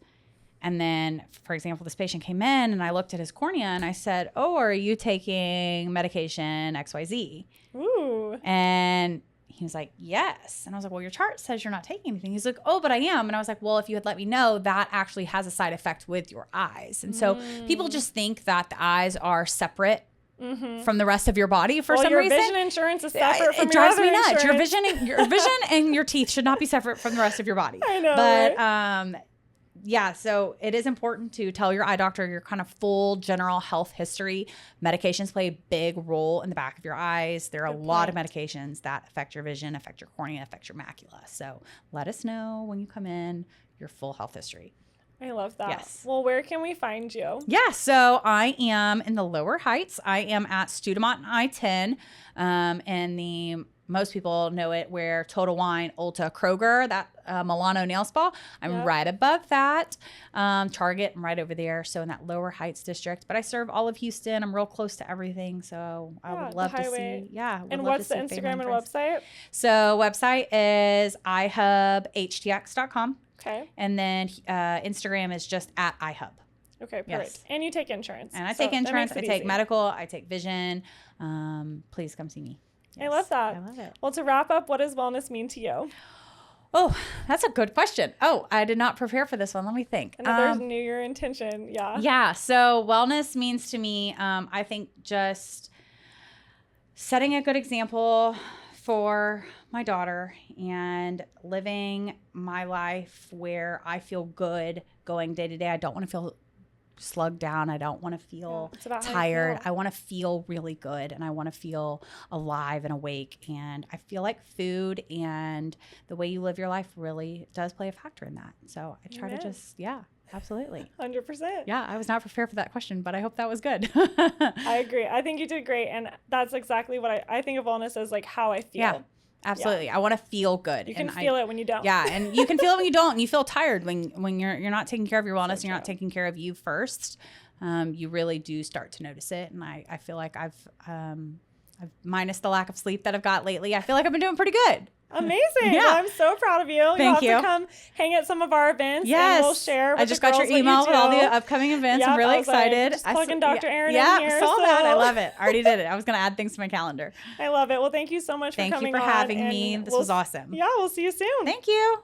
And then, for example, this patient came in and I looked at his cornea and I said, oh, are you taking medication XYZ? Ooh. And he was like, yes. And I was like, well, your chart says you're not taking anything. He's like, oh, but I am. And I was like, well, if you had let me know, that actually has a side effect with your eyes. And so people just think that the eyes are separate from the rest of your body for some reason. Your vision insurance is separate from it your drives other me nuts. insurance. Your vision and your teeth should not be separate from the rest of your body. I know. But yeah, so it is important to tell your eye doctor your kind of full general health history. Medications play a big role in the back of your eyes. There are a lot of medications that affect your vision, affect your cornea, affect your macula. So let us know when you come in your full health history. I love that. Yes. Well, where can we find you? Yeah, so I am in the Lower Heights. I am at Studemont and I-10, and most people know it where Total Wine, Ulta, Kroger, that Milano nail spa. I'm right above that. Target, I'm right over there. So in that Lower Heights district. But I serve all of Houston. I'm real close to everything. So I would love to see. Yeah. And what's the Instagram and website? So website is ihubhtx.com. Okay. And then Instagram is just at ihub. Okay, perfect. Yes. And you take insurance. And I take insurance. I take medical. I take vision. Please come see me. Yes. I love that. I love it. Well, to wrap up, what does wellness mean to you? Oh, that's a good question. Oh, I did not prepare for this one. Let me think. Another New Year intention. Yeah. Yeah. So wellness means to me, I think just setting a good example for my daughter and living my life where I feel good going day to day. I don't want to feel slugged down. I don't want to feel tired. I want to feel really good, and I want to feel alive and awake. And I feel like food and the way you live your life really does play a factor in that. So I try to just, Absolutely. 100%. Yeah, I was not prepared for that question, but I hope that was good. I agree. I think you did great. And that's exactly what I think of wellness as like how I feel. Yeah, absolutely. I want to feel good. You can feel it when you don't. Yeah, and you can feel it when you don't, and you feel tired when you're not taking care of your wellness, you're not taking care of you first. You really do start to notice it, and I feel like I've minus the lack of sleep that I've got lately, I feel like I've been doing pretty good. Amazing. Yeah. Well, I'm so proud of you. Thank You'll have you. to come hang at some of our events. Yes. And we'll share with I just the got your girls what you email with all the do. upcoming events. Yep, I'm really I was like, excited. just plugging Dr. Erin yeah, in here. saw that. I so- love it. I already did it. I was going to add things to my calendar. I love it. Well, thank you so much for Thank coming you for on, having and me. This was awesome. Yeah, we'll see you soon. Thank you.